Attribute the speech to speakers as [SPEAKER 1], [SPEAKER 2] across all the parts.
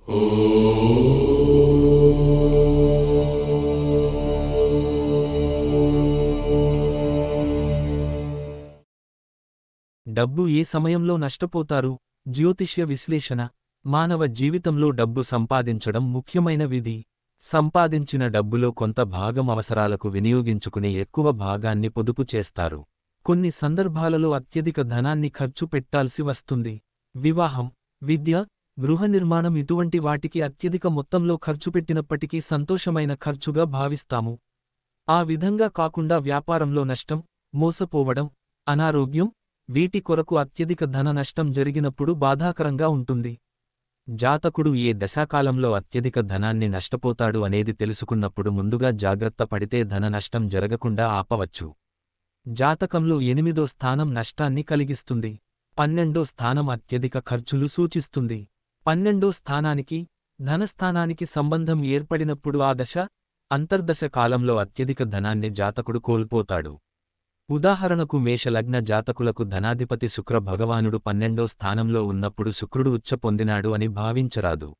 [SPEAKER 1] డబ్బు ఏ సమయంలో నష్టపోతారు? జ్యోతిష్య విశ్లేషణ. మానవ జీవితంలో డబ్బు సంపాదించడం ముఖ్యమైన విధి. సంపాదించిన డబ్బులో కొంత భాగం అవసరాలకు వినియోగించుకుని ఎక్కువ భాగాన్ని పొదుపు చేస్తారు. కొన్ని సందర్భాలలో అత్యధిక ధనాన్ని ఖర్చు పెట్టాల్సి వస్తుంది. వివాహం, విద్య, గృహ నిర్మాణం ఇటువంటి వాటికి అత్యధిక మొత్తంలో ఖర్చు పెట్టినప్పటికీ సంతోషమైన ఖర్చుగా భావిస్తాము. ఆ విధంగా కాకుండా వ్యాపారంలో నష్టం, మోసపోవడం, అనారోగ్యం, వీటి కొరకు అత్యధిక ధన నష్టం జరిగినప్పుడు బాధాకరంగా ఉంటుంది. జాతకుడు ఏ దశాకాలంలో అత్యధిక ధనాన్ని నష్టపోతాడు అనేది తెలుసుకున్నప్పుడు ముందుగా జాగ్రత్త పడితే ధన నష్టం జరగకుండా ఆపవచ్చు. జాతకంలో 8వ స్థానం నష్టాన్ని కలిగిస్తుంది. 12వ స్థానం అత్యధిక ఖర్చులు సూచిస్తుంది. 12వ స్థానానికి, ధనస్థానానికి సంబంధం ఏర్పడినప్పుడు ఆ దశ, అంతర్దశ కాలంలో అత్యధిక ధనాన్ని జాతకుడు కోల్పోతాడు. ఉదాహరణకు మేషలగ్న జాతకులకు ధనాధిపతి శుక్ర భగవానుడు 12వ స్థానంలో ఉన్నప్పుడు శుక్రుడు ఉచ్చ పొందినాడు అని భావించరాదు.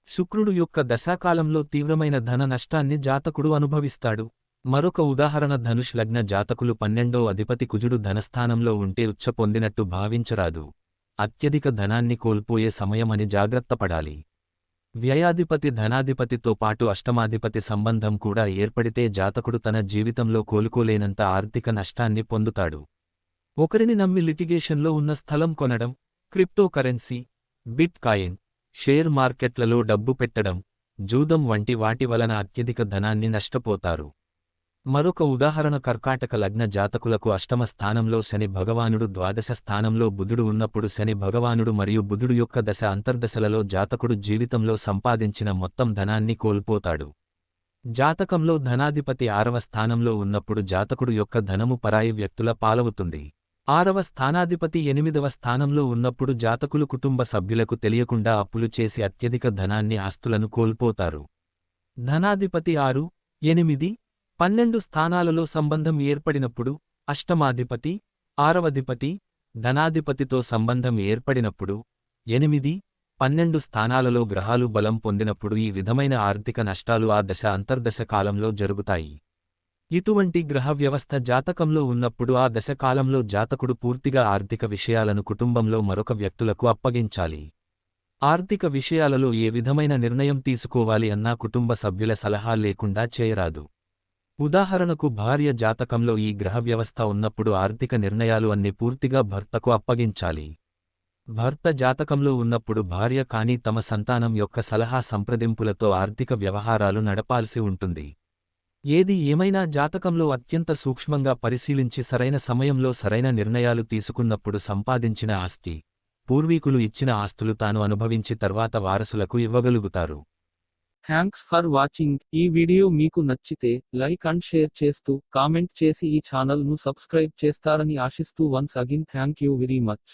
[SPEAKER 1] శుక్రుడు యొక్క దశాకాలంలో తీవ్రమైన ధన నష్టాన్ని జాతకుడు అనుభవిస్తాడు. మరొక ఉదాహరణ ధనుష్ లగ్న జాతకులు 12వ అధిపతి కుజుడు ధనస్థానంలో ఉంటే ఉచ్చ పొందినట్టు భావించరాదు. అత్యధిక ధనాన్ని కోల్పోయే సమయమని జాగ్రత్తపడాలి. వ్యయాధిపతి ధనాధిపతితో పాటు అష్టమాధిపతి సంబంధం కూడా ఏర్పడితే జాతకుడు తన జీవితంలో కోలుకోలేనంత ఆర్థిక నష్టాన్ని పొందుతాడు. ఒకరిని నమ్మి లిటిగేషన్లో ఉన్న స్థలం కొనడం, క్రిప్టోకరెన్సీ, బిట్ కాయిన్, షేర్ మార్కెట్లలో డబ్బు పెట్టడం, జూదం వంటి వాటి వలన అత్యధిక ధనాన్ని నష్టపోతారు. మరొక ఉదాహరణ కర్కాటక లగ్న జాతకులకు అష్టమ స్థానంలో శని భగవానుడు, ద్వాదశ స్థానంలో బుధుడు ఉన్నప్పుడు శని భగవానుడు మరియు బుధుడు యొక్క దశ అంతర్దశలలో జాతకుడు జీవితంలో సంపాదించిన మొత్తం ధనాన్ని కోల్పోతాడు. జాతకంలో ధనాధిపతి 6వ స్థానంలో ఉన్నప్పుడు జాతకుడు యొక్క ధనము పరాయి వ్యక్తుల పాలవుతుంది. 6వ స్థానాధిపతి 8వ స్థానంలో ఉన్నప్పుడు జాతకులు కుటుంబ సభ్యులకు తెలియకుండా అప్పులు చేసి అత్యధిక ధనాన్ని, ఆస్తులను కోల్పోతారు. ధనాధిపతి 6, 8, 12 స్థానాలలో సంబంధం ఏర్పడినప్పుడు, అష్టమాధిపతి, 6వధిపతి, ధనాధిపతితో సంబంధం ఏర్పడినప్పుడు, 8, 12 స్థానాలలో గ్రహాలు బలం పొందినప్పుడు ఈ విధమైన ఆర్థిక నష్టాలు ఆ దశ అంతర్దశ కాలంలో జరుగుతాయి. ఇటువంటి గ్రహ వ్యవస్థ జాతకంలో ఉన్నప్పుడు ఆ దశ కాలంలో జాతకుడు పూర్తిగా ఆర్థిక విషయాలను కుటుంబంలో మరొక వ్యక్తులకు అప్పగించాలి. ఆర్థిక విషయాలలో ఏ విధమైన నిర్ణయం తీసుకోవాలి అన్నా కుటుంబ సభ్యుల సలహా లేకుండా చేయరాదు. ఉదాహరణకు భార్య జాతకంలో ఈ గ్రహ వ్యవస్థ ఉన్నప్పుడు ఆర్థిక నిర్ణయాలు అన్ని పూర్తిగా భర్తకు అప్పగించాలి. భర్త జాతకంలో ఉన్నప్పుడు భార్య కానీ తమ సంతానం యొక్క సలహా సంప్రదింపులతో ఆర్థిక వ్యవహారాలు నడపాల్సి ఉంటుంది. ఏది ఏమైనా జాతకంలో అత్యంత సూక్ష్మంగా పరిశీలించి సరైన సమయంలో సరైన నిర్ణయాలు తీసుకున్నప్పుడు సంపాదించిన ఆస్తి, పూర్వీకులు ఇచ్చిన ఆస్తులు తాను అనుభవించి తర్వాత వారసులకు ఇవ్వగలుగుతారు.
[SPEAKER 2] Thanks for watching. ఈ వీడియో మీకు నచ్చితే లైక్ అండ్ షేర్ చేస్తూ కామెంట్ చేసి ఈ ఛానల్ ను సబ్స్క్రైబ్ చేస్తారని ఆశిస్తూ once again thank you very much.